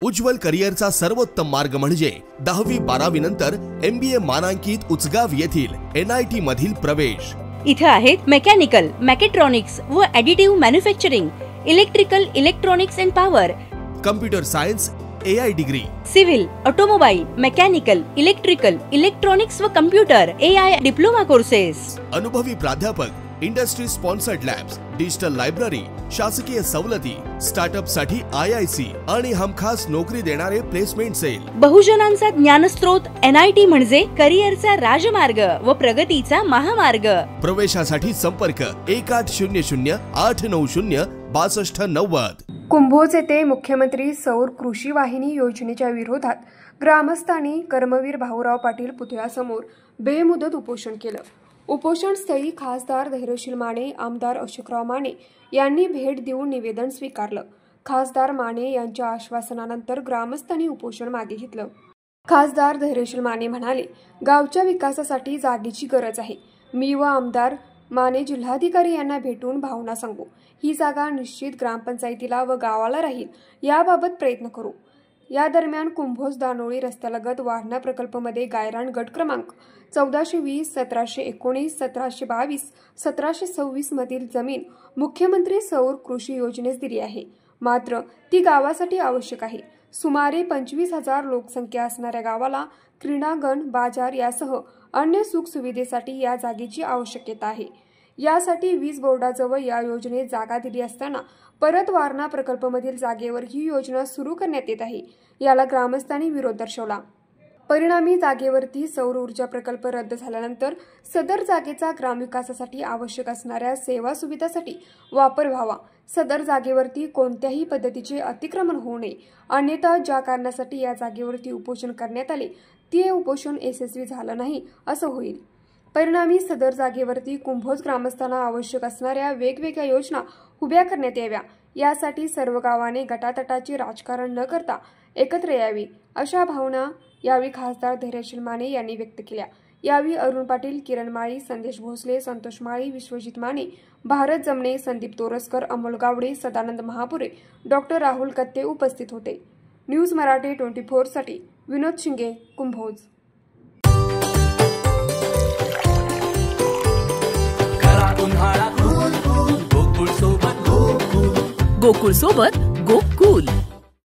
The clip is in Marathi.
उज्ज्वल करिअरचा सर्वोत्तम मार्ग म्हणजे 10वी-12वी नंतर MBA मानांकित उचगाव येथील NIT मधील प्रवेश। इथे आहेत मेकॅनिकल, मेकॅट्रॉनिक्स व additive manufacturing, electrical, electronics and power, computer science, AI degree, civil, automobile, mechanical, electrical, electronics व कम्प्युटर AI डिप्लोमा कोर्सेस, अनुभवी प्राध्यापक, industry sponsored labs, digital library, शासकीय सवलती, स्टार्टअप साठी IIC आणि हमखास नोकरी देणारे प्लेसमेंट सेल। बहुजनांचा ज्ञानस्रोत NIT म्हणजे करिअरचा राजमार्ग व प्रगतीचा महामार्ग। प्रवेशासाठी संपर्क 1800-890-6290। कुंभोज येथे मुख्यमंत्री सौर कृषी वाहिनी योजनेच्या विरोधात ग्रामस्थांनी कर्मवीर भाऊराव पाटील पुतळ्यासमोर बेमुदत उपोषण केलं। उपोषणस्थळी खासदार धैर्यशील माने, आमदार अशोकराव माने यांनी भेट देऊन निवेदन स्वीकारलं। खासदार माने यांच्या आश्वासनानंतर ग्रामस्थांनी उपोषण मागे घेतलं। खासदार धैर्यशील माने म्हणाले, गावच्या विकासासाठी जागेची गरज आहे। मी व आमदार माने जिल्हाधिकारी यांना भेटून भावना सांगू। ही जागा निश्चित ग्रामपंचायतीला व गावाला राहील याबाबत प्रयत्न करू। या दरम्यान कुंभोज दानोळी रस्त्यालगत वाढणा प्रकल्पमध्ये गायरान गट क्रमांक 1420, 1719, 1722, 1726 मधील जमीन मुख्यमंत्री सौर कृषी योजनेस दिली आहे, मात्र ती गावासाठी आवश्यक आहे। सुमारे 25,000 लोकसंख्या असणाऱ्या गावाला क्रीडांगण, बाजार यासह अन्य सुख सुविधेसाठी या जागेची आवश्यकता आहे। यासाठी वीज बोर्डाजवळ या योजनेत जागा दिली असताना परत वारणा प्रकल्पमधील जागेवर ही योजना सुरू करण्यात येत आहे। याला ग्रामस्थांनी विरोध दर्शवला। परिणामी जागेवरती सौर ऊर्जा प्रकल्प रद्द झाल्यानंतर सदर जागेचा ग्रामविकासासाठी आवश्यक असणाऱ्या सेवा सुविधासाठी वापर व्हावा। सदर जागेवरती कोणत्याही पद्धतीचे अतिक्रमण होऊ नये, अन्यथा ज्या कारणासाठी या जागेवरती उपोषण करण्यात आले ते उपोषण यशस्वी झालं नाही असं होईल। परिणामी सदर जागेवरती कुंभोज ग्रामस्थांना आवश्यक असणाऱ्या वेगवेगळ्या योजना उभ्या करण्यात याव्या। यासाठी सर्व गावाने गटातटाचे राजकारण न करता एकत्र यावी, अशा भावना यावेळी खासदार धैर्यशील माने यांनी व्यक्त केल्या। यावेळी अरुण पाटील, किरण माळी, संदेश भोसले, संतोष माळी, विश्वजित माने, भारत जमणे, संदीप तोरसकर, अमोल गावडे, सदानंद महापुरे, डॉक्टर राहुल कत्ते उपस्थित होते। न्यूज मराठी 24 साठी विनोद शिंगे, कुंभोज। गोकुळ सोबत गो कूल।